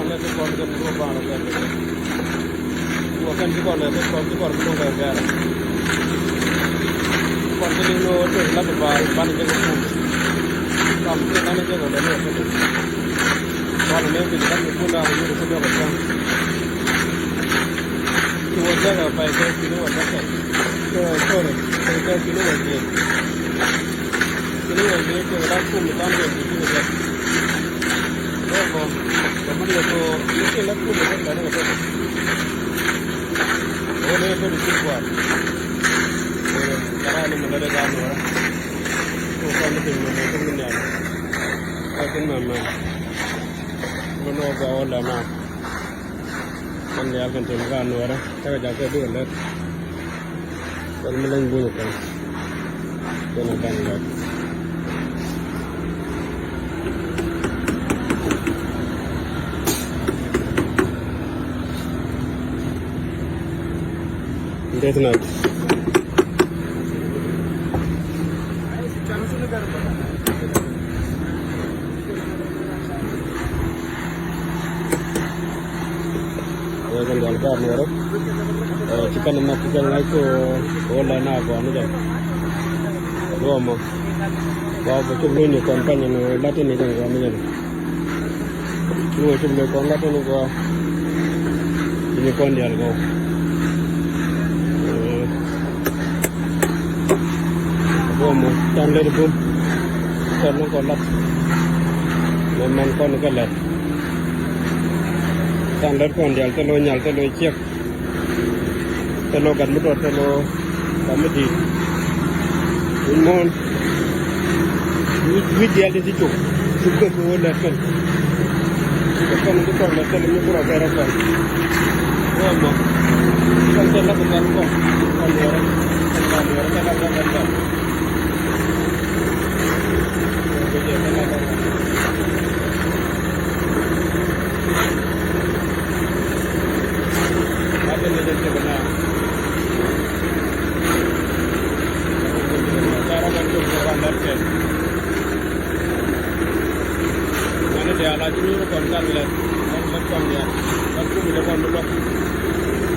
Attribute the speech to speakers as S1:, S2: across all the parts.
S1: le ke kon ke ro ba na ke wo kan ke kon le ke kon ko ga ga kon ke no to la ba ba ni ke ko kam ke na ne ke ko le ke kon le ke kan ko la ni ko ga ba to wo ga ba ke ki no wa ka to ke ki no wa ke ini yang dia tu orang tu macam dia tu dia. Oh, kamu dia tu ini lah tu macam mana tu? Oh, dia tu di luar. Cara ni mana dia kan orang? Oh, kamu tu mana tu ni ada? Aku mana? Mana kau lama? Kan dia akan tengok orang. Saya jaga dulu lah. Kalau malang bunyi kan. Jangan kan. Death Note. Akan galgar ni orang. Chicken nak chicken lagi tu, orang nak apa ni kan? Dua mah. Bawa betul ni konten yang latih ni kan kami ni. Dua cuma konten latih ni kau. Ini konten dia kau. Bomo tanler bum tanler kolat memang kon kolat tanler kon dial telo nyal telo cek telo gan mutot telo kamedi umon wi dial di situ juga ko wala kan ko telo ni pura gara kan bomo kan telo kan ko kan kan dia lagi ni kon kan le kon kon dia aku bila kon dulu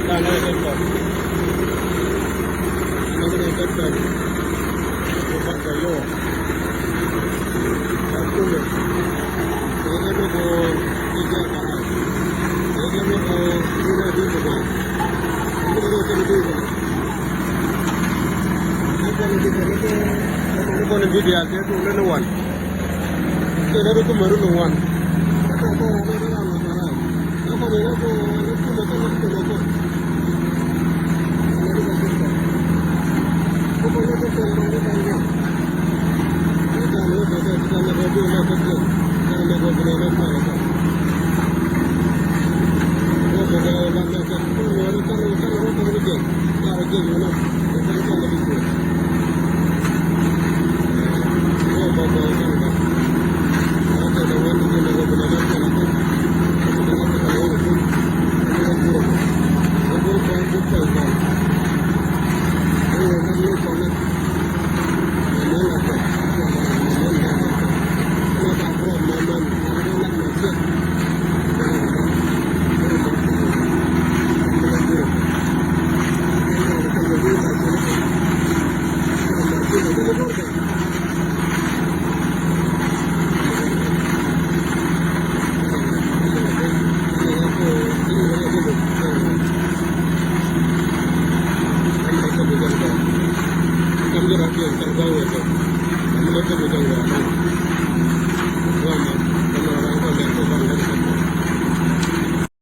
S1: kan ada kon ini kan kan buat kayu aku le ini tu tiga kan ini tu dua di bawah ini tu jadi dua ini kon di dia tu le nuan itu baru tu baru nuan. Aku